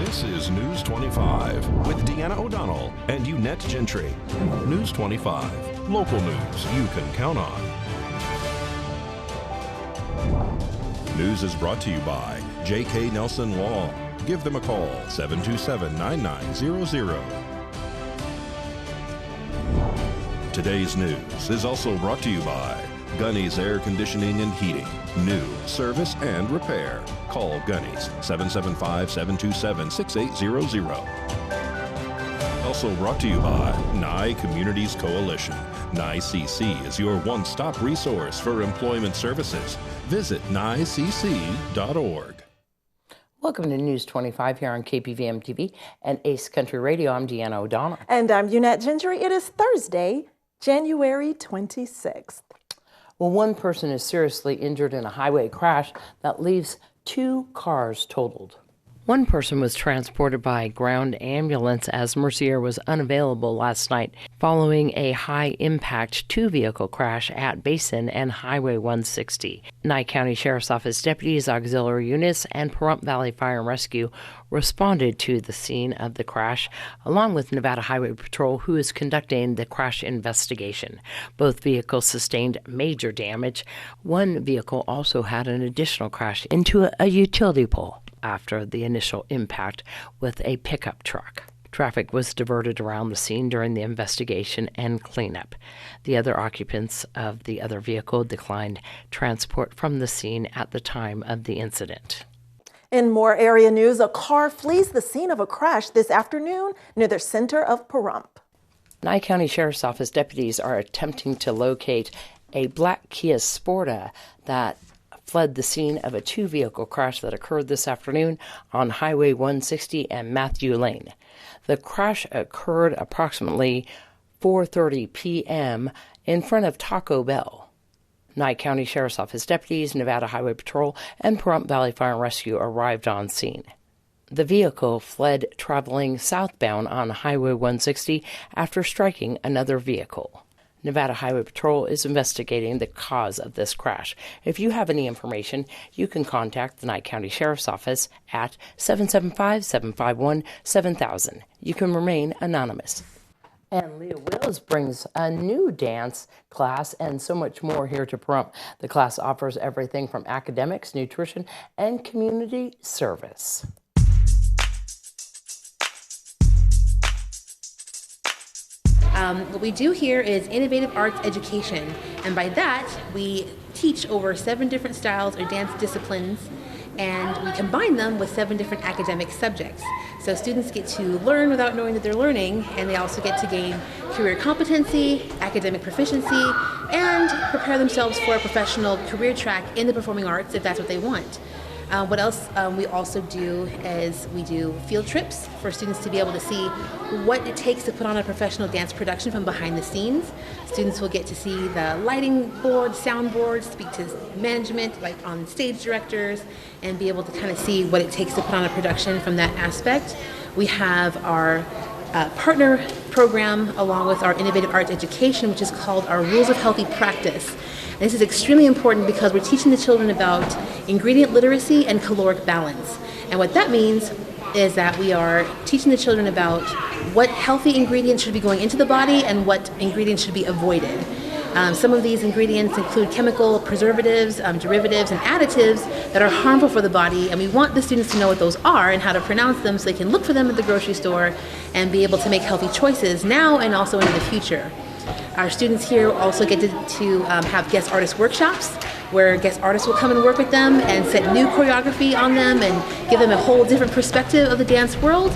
This is News 25 with Deanna O'Donnell and Unette Gentry. News 25, local news you can count on. News is brought to you by J.K. Nelson Law. Give them a call, 727-9900. Today's news is also brought to you by Gunny's Air Conditioning and Heating. New, service, and repair. Call Gunny's, 775-727-6800. Also brought to you by Nye Communities Coalition. Nye CC is your one-stop resource for employment services. Visit nyecc.org. Welcome to News 25 here on KPVM TV and Ace Country Radio. I'm Deanna O'Donnell. And I'm Unette Gentry. It is Thursday, January 26th. Well, one person is seriously injured in a highway crash that leaves 2 cars totaled. One person was transported by ground ambulance as Mercier was unavailable last night following a high-impact 2-vehicle crash at Basin and Highway 160. Nye County Sheriff's Office deputies, auxiliary units, and Pahrump Valley Fire and Rescue responded to the scene of the crash, along with Nevada Highway Patrol, who is conducting the crash investigation. Both vehicles sustained major damage. One vehicle also had an additional crash into a utility pole after the initial impact with a pickup truck. Traffic was diverted around the scene during the investigation and cleanup. The other occupants of the other vehicle declined transport from the scene at the time of the incident. In more area news, a car flees the scene of a crash this afternoon near the center of Pahrump. Nye County Sheriff's Office deputies are attempting to locate a black Kia Sporta that fled the scene of a 2-vehicle crash that occurred this afternoon on Highway 160 and Matthew Lane. The crash occurred approximately 4:30 p.m. in front of Taco Bell. Nye County Sheriff's Office deputies, Nevada Highway Patrol, and Pahrump Valley Fire and Rescue arrived on scene. The vehicle fled traveling southbound on Highway 160 after striking another vehicle. Nevada Highway Patrol is investigating the cause of this crash. If you have any information, you can contact the Nye County Sheriff's Office at 775-751-7000. You can remain anonymous. And Leah Wills brings a new dance class and so much more here to Pahrump. The class offers everything from academics, nutrition, and community service. What we do here is innovative arts education, and by that we teach over 7 different styles or dance disciplines, and we combine them with 7 different academic subjects. So students get to learn without knowing that they're learning, and they also get to gain career competency, academic proficiency, and prepare themselves for a professional career track in the performing arts if that's what they want. What else we also do is we do field trips for students to be able to see what it takes to put on a professional dance production from behind the scenes. Students will get to see the lighting board, sound boards, speak to management, like on stage directors, and be able to kind of see what it takes to put on a production from that aspect. We have our partner program along with our innovative arts education, which is called our Rules of Healthy Practice. And this is extremely important because we're teaching the children about ingredient literacy and caloric balance. And what that means is that we are teaching the children about what healthy ingredients should be going into the body and what ingredients should be avoided. Some of these ingredients include chemical preservatives, derivatives, and additives that are harmful for the body, and we want the students to know what those are and how to pronounce them so they can look for them at the grocery store and be able to make healthy choices now and also into the future. Our students here also get to have guest artist workshops where guest artists will come and work with them and set new choreography on them and give them a whole different perspective of the dance world.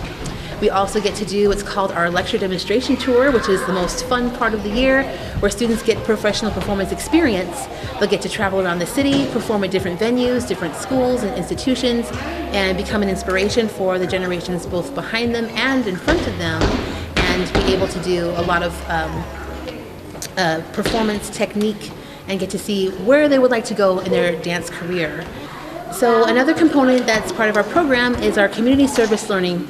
We also get to do what's called our lecture demonstration tour, which is the most fun part of the year, where students get professional performance experience. They'll get to travel around the city, perform at different venues, different schools and institutions, and become an inspiration for the generations both behind them and in front of them, and be able to do a lot of performance technique and get to see where they would like to go in their dance career. So another component that's part of our program is our community service learning.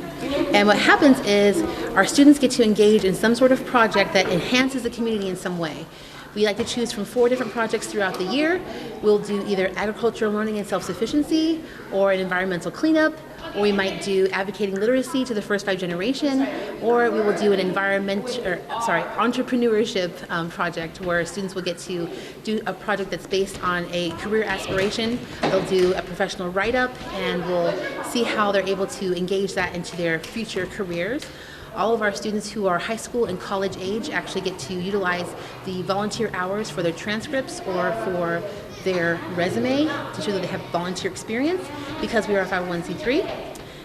And what happens is our students get to engage in some sort of project that enhances the community in some way. We like to choose from 4 different projects throughout the year. We'll do either agricultural learning and self-sufficiency, or an environmental cleanup, or we might do advocating literacy to the first 5 generation, or we will do an entrepreneurship project where students will get to do a project that's based on a career aspiration. They'll do a professional write-up, and we'll see how they're able to engage that into their future careers. All of our students who are high school and college age actually get to utilize the volunteer hours for their transcripts or for their resume to show that they have volunteer experience, because we are a 501c3.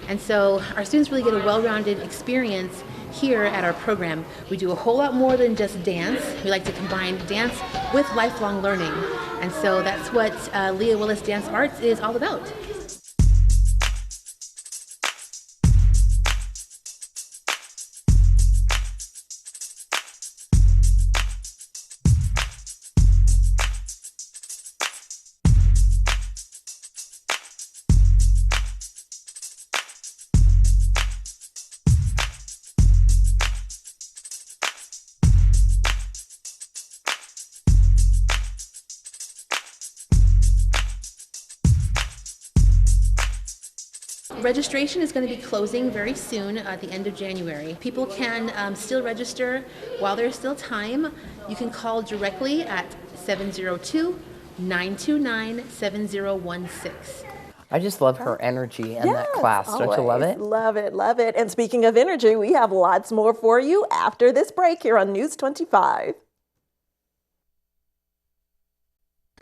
And so our students really get a well-rounded experience here at our program. We do a whole lot more than just dance. We like to combine dance with lifelong learning. And so that's what Leah Willis Dance Arts is all about. Registration is going to be closing very soon at the end of January. People can still register while there's still time. You can call directly at 702-929-7016. I just love her energy in that class. Don't you love it? Love it, love it. And speaking of energy, we have lots more for you after this break here on News 25.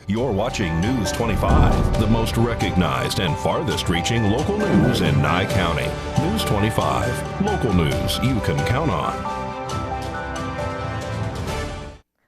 You're watching News 25, the most recognized and farthest reaching local news in Nye County. News 25, local news you can count on.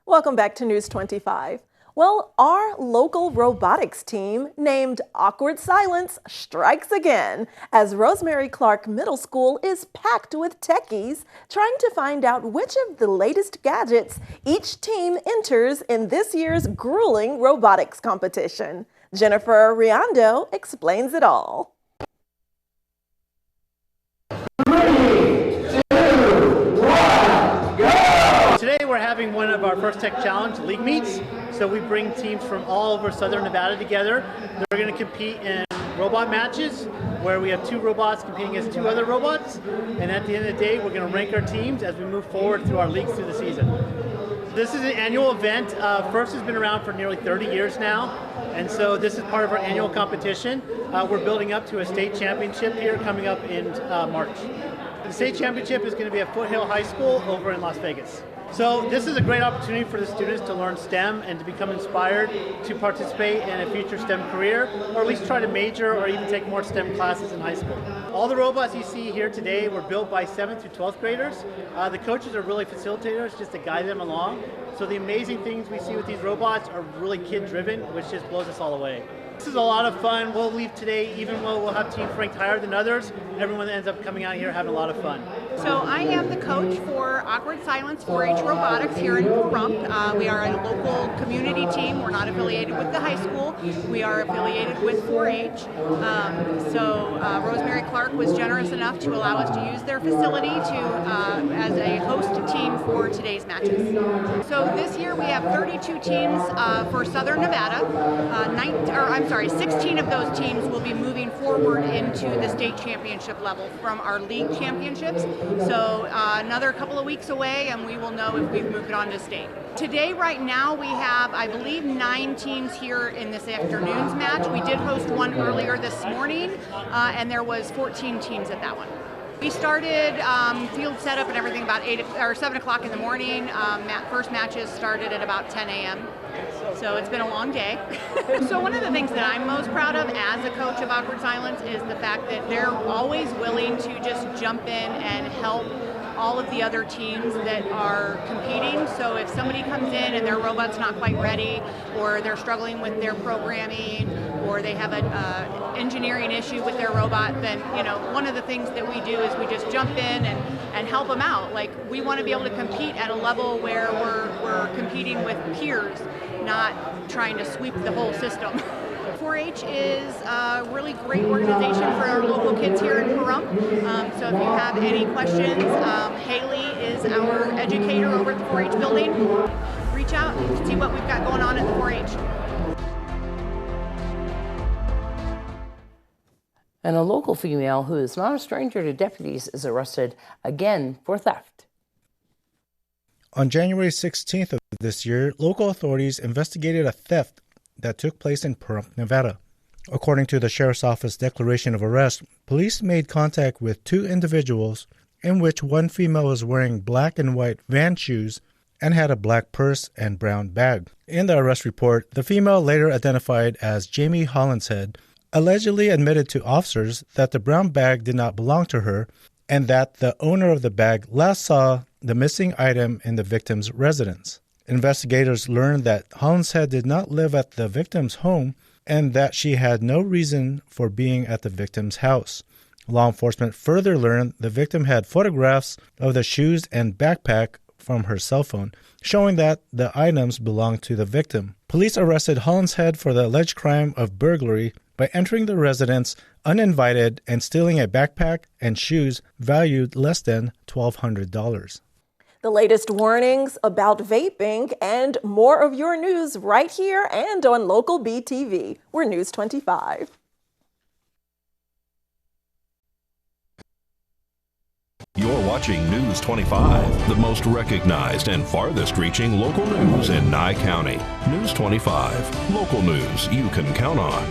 Welcome back to News 25. Well, our local robotics team, named Awkward Silence, strikes again as Rosemary Clark Middle School is packed with techies trying to find out which of the latest gadgets each team enters in this year's grueling robotics competition. Jennifer Riando explains it all. Today we're having one of our first Tech Challenge League meets. So we bring teams from all over Southern Nevada together. They're going to compete in robot matches where we have 2 robots competing against 2 other robots. And at the end of the day, we're going to rank our teams as we move forward through our leagues through the season. This is an annual event. FIRST has been around for nearly 30 years now. And so this is part of our annual competition. We're building up to a state championship here coming up in March. The state championship is going to be at Foothill High School over in Las Vegas. So this is a great opportunity for the students to learn STEM and to become inspired to participate in a future STEM career, or at least try to major or even take more STEM classes in high school. All the robots you see here today were built by 7th through 12th graders. The coaches are really facilitators just to guide them along. So the amazing things we see with these robots are really kid-driven, which just blows us all away. This is a lot of fun. We'll leave today, even though we'll have teams ranked higher than others, everyone ends up coming out here having a lot of fun. So I am the coach for Awkward Silence 4-H Robotics here in Pahrump. We are a local community team. We're not affiliated with the high school. We are affiliated with 4-H. Rosemary Clark was generous enough to allow us to use their facility as a host team for today's matches. So this year we have 32 teams for Southern Nevada. 16 of those teams will be moving forward into the state championship level from our league championships. So another couple of weeks away and we will know if we've moved on to state. Today, right now, we have, I believe, 9 teams here in this afternoon's match. We did host one earlier this morning and there was 14 teams at that one. We started field setup and everything about 7 o'clock in the morning. First matches started at about 10 a.m. So it's been a long day. So one of the things that I'm most proud of as a coach of Awkward Silence is the fact that they're always willing to just jump in and help all of the other teams that are competing. So if somebody comes in and their robot's not quite ready, or they're struggling with their programming, or they have an engineering issue with their robot, then one of the things that we do is we just jump in and help them out. Like, we want to be able to compete at a level where we're competing with peers, not trying to sweep the whole system. 4-H is a really great organization for our local kids here in Pahrump. So if you have any questions, Haley is our educator over at the 4-H building. Reach out and see what we've got going on at the 4-H. And a local female who is not a stranger to deputies is arrested again for theft. On January 16th of this year, local authorities investigated a theft that took place in Pahrump, Nevada. According to the Sheriff's Office declaration of arrest, police made contact with two individuals in which one female was wearing black and white Vans shoes and had a black purse and brown bag. In the arrest report, the female, later identified as Jamie Hollinshead, allegedly admitted to officers that the brown bag did not belong to her and that the owner of the bag last saw the missing item in the victim's residence. Investigators learned that Hollinshead did not live at the victim's home and that she had no reason for being at the victim's house. Law enforcement further learned the victim had photographs of the shoes and backpack from her cell phone, showing that the items belonged to the victim. Police arrested Hollinshead for the alleged crime of burglary by entering the residence uninvited and stealing a backpack and shoes valued less than $1,200. The latest warnings about vaping and more of your news right here and on local BTV. We're News 25. You're watching News 25, the most recognized and farthest-reaching local news in Nye County. News 25, local news you can count on.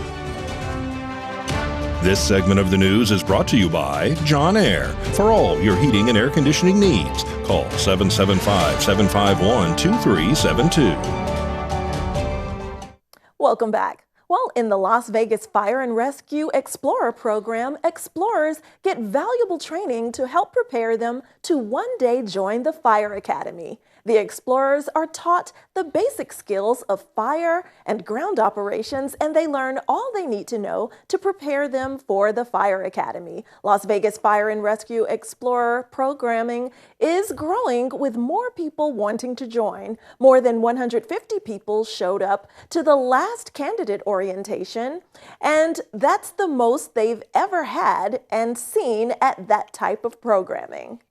This segment of the news is brought to you by John Air. For all your heating and air conditioning needs, call 775-751-2372. Welcome back. Well, in the Las Vegas Fire and Rescue Explorer program, explorers get valuable training to help prepare them to one day join the Fire Academy. The explorers are taught the basic skills of fire and ground operations, and they learn all they need to know to prepare them for the Fire Academy. Las Vegas Fire and Rescue Explorer programming is growing with more people wanting to join. More than 150 people showed up to the last candidate orientation, and that's the most they've ever had and seen at that type of programming.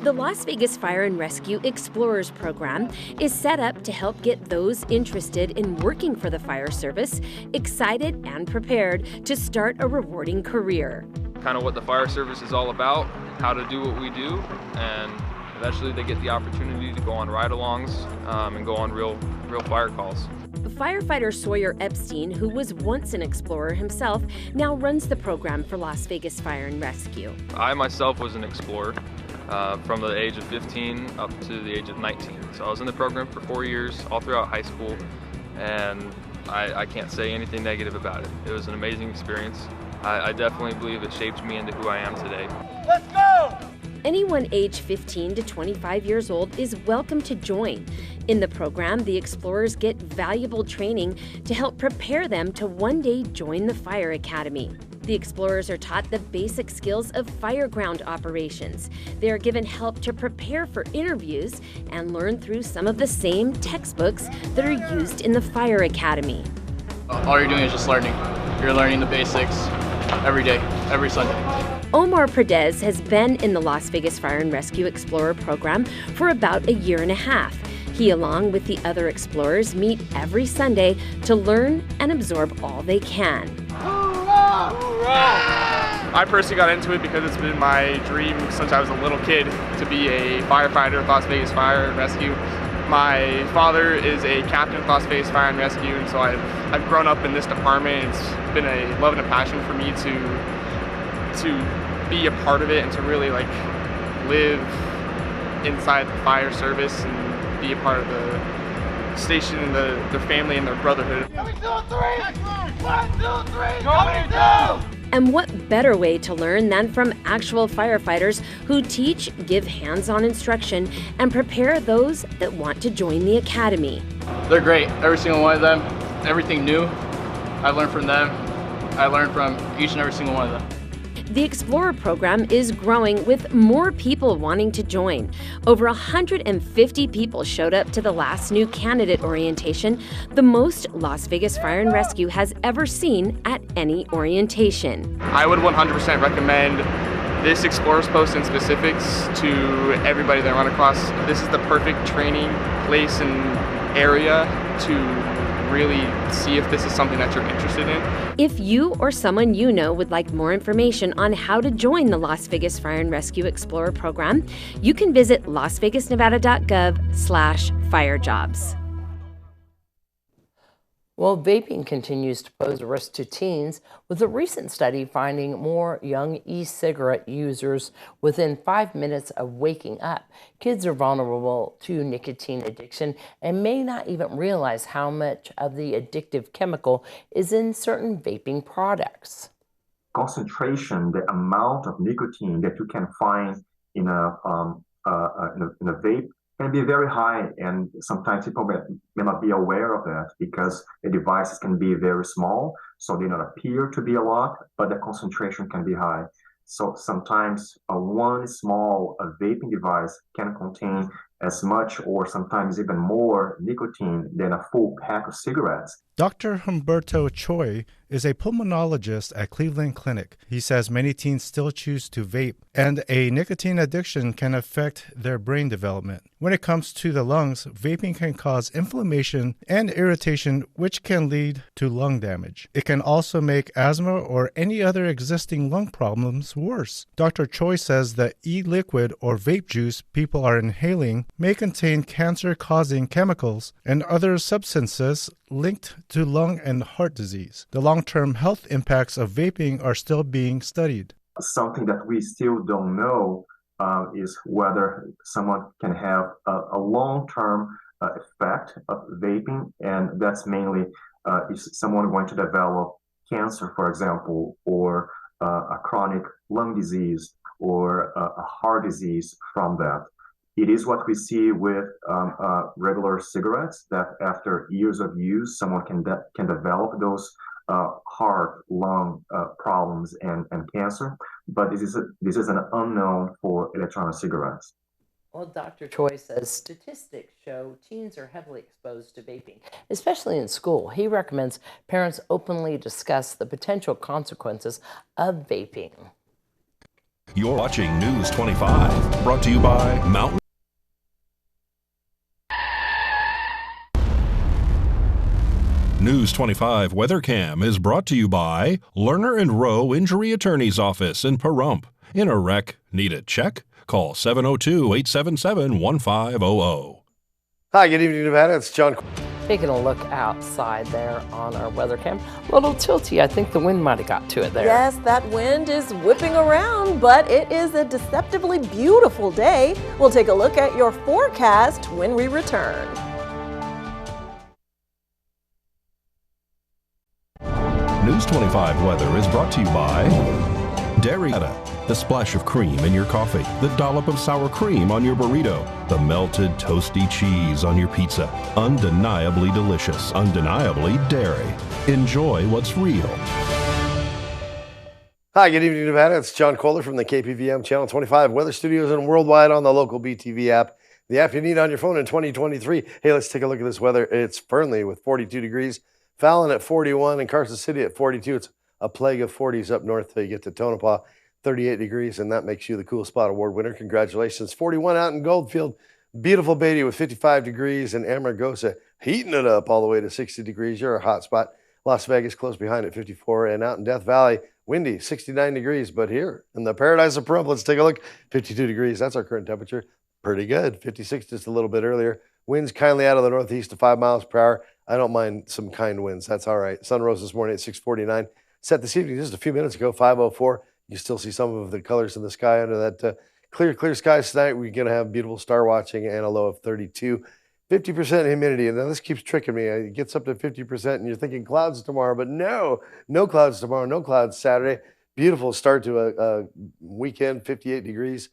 The Las Vegas Fire and Rescue Explorers program is set up to help get those interested in working for the fire service excited and prepared to start a rewarding career. Kind of what the fire service is all about, how to do what we do, and eventually they get the opportunity to go on ride-alongs and go on real fire calls. Firefighter Sawyer Epstein, who was once an explorer himself, now runs the program for Las Vegas Fire and Rescue. I myself was an explorer from the age of 15 up to the age of 19. So I was in the program for 4 years, all throughout high school, and I can't say anything negative about it. It was an amazing experience. I definitely believe it shaped me into who I am today. Let's go! Anyone age 15 to 25 years old is welcome to join. In the program, the explorers get valuable training to help prepare them to one day join the Fire Academy. The explorers are taught the basic skills of fireground operations. They are given help to prepare for interviews and learn through some of the same textbooks that are used in the Fire Academy. All you're doing is just learning. You're learning the basics every day, every Sunday. Omar Perdez has been in the Las Vegas Fire and Rescue Explorer program for about a year and a half. He, along with the other explorers, meet every Sunday to learn and absorb all they can. I personally got into it because it's been my dream since I was a little kid to be a firefighter with Las Vegas Fire and Rescue. My father is a captain with Las Vegas Fire and Rescue, and so I've grown up in this department. It's been a love and a passion for me to be a part of it and to really live inside the fire service and be a part of the station and their family and their brotherhood. And what better way to learn than from actual firefighters who teach, give hands-on instruction, and prepare those that want to join the academy. They're great, every single one of them. Everything new, I learned from them. I learned from each and every single one of them. The Explorer program is growing with more people wanting to join. Over 150 people showed up to the last new candidate orientation, the most Las Vegas Fire and Rescue has ever seen at any orientation. I would 100% recommend this Explorers Post in specifics to everybody that I run across. This is the perfect training place and area to really see if this is something that you're interested in. If you or someone you know would like more information on how to join the Las Vegas Fire and Rescue Explorer program, you can visit lasvegasnevada.gov/firejobs. Well, vaping continues to pose a risk to teens, with a recent study finding more young e-cigarette users within 5 minutes of waking up. Kids are vulnerable to nicotine addiction and may not even realize how much of the addictive chemical is in certain vaping products. Concentration, the amount of nicotine that you can find in a vape can be very high, and sometimes people may not be aware of that because the devices can be very small, so they don't appear to be a lot, but the concentration can be high. So sometimes one small vaping device can contain as much or sometimes even more nicotine than a full pack of cigarettes. Dr. Humberto Choi is a pulmonologist at Cleveland Clinic. He says many teens still choose to vape, and a nicotine addiction can affect their brain development. When it comes to the lungs, vaping can cause inflammation and irritation, which can lead to lung damage. It can also make asthma or any other existing lung problems worse. Dr. Choi says the e-liquid or vape juice people are inhaling may contain cancer-causing chemicals and other substances linked to lung and heart disease. The long-term health impacts of vaping are still being studied. Something that we still don't know is whether someone can have a long-term effect of vaping, and that's mainly is someone going to develop cancer, for example, or a chronic lung disease or a heart disease from that. It is what we see with regular cigarettes, that after years of use, someone can develop those heart, lung problems and cancer. But this is an unknown for electronic cigarettes. Well, Dr. Choi says statistics show teens are heavily exposed to vaping, especially in school. He recommends parents openly discuss the potential consequences of vaping. You're watching News 25, brought to you by Mountain. News 25 WeatherCam is brought to you by Lerner and Rowe Injury Attorney's Office in Pahrump. In a wreck, need a check? Call 702-877-1500. Hi, good evening, Nevada. It's John. Taking a look outside there on our weather cam. A little tilty. I think the wind might have got to it there. Yes, that wind is whipping around, but it is a deceptively beautiful day. We'll take a look at your forecast when we return. News 25 weather is brought to you by Dairy. The splash of cream in your coffee, the dollop of sour cream on your burrito, the melted toasty cheese on your pizza. Undeniably delicious, undeniably dairy. Enjoy what's real. Hi, good evening, Nevada. It's John Kohler from the KPVM Channel 25 Weather Studios and worldwide on the local BTV app. The app you need on your phone in 2023. Hey, let's take a look at this weather. It's Fernley with 42 degrees, Fallon at 41, and Carson City at 42. It's a plague of 40s up north till you get to Tonopah. 38 degrees, and that makes you the Cool Spot Award winner. Congratulations. 41 out in Goldfield. Beautiful Beatty with 55 degrees, and Amargosa heating it up all the way to 60 degrees. You're a hot spot. Las Vegas close behind at 54, and out in Death Valley, windy, 69 degrees. But here in the Paradise of Pahrump, let's take a look. 52 degrees. That's our current temperature. Pretty good. 56 just a little bit earlier. Winds kindly out of the northeast to 5 miles per hour. I don't mind some kind winds. That's all right. Sun rose this morning at 6:49. Set this evening just a few minutes ago, 5:04. You still see some of the colors in the sky under that clear skies tonight. We're going to have beautiful star watching and a low of 32. 50% humidity. And now this keeps tricking me. It gets up to 50% and you're thinking clouds tomorrow, but no clouds tomorrow, no clouds Saturday. Beautiful start to a weekend, 58 degrees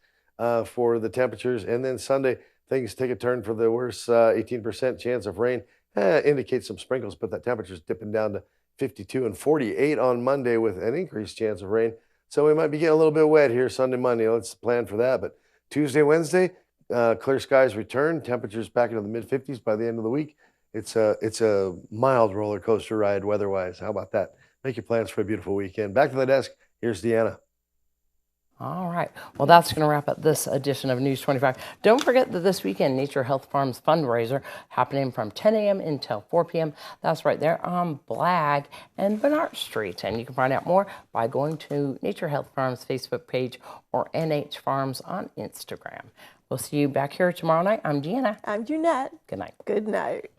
for the temperatures. And then Sunday, things take a turn for the worse, 18% chance of rain. Indicates some sprinkles, but that temperature's dipping down to 52 and 48 on Monday with an increased chance of rain. So we might be getting a little bit wet here Sunday, Monday. Let's plan for that. But Tuesday, Wednesday, clear skies return. Temperatures back into the mid-50s by the end of the week. It's a mild roller coaster ride weather-wise. How about that? Make your plans for a beautiful weekend. Back to the desk. Here's Deanna. All right. Well, that's going to wrap up this edition of News 25. Don't forget that this weekend, Nature Health Farms fundraiser happening from 10 a.m. until 4 p.m. That's right there on Blagg and Bernard Street. And you can find out more by going to Nature Health Farms Facebook page or NH Farms on Instagram. We'll see you back here tomorrow night. I'm Deanna. I'm Jeanette. Good night. Good night.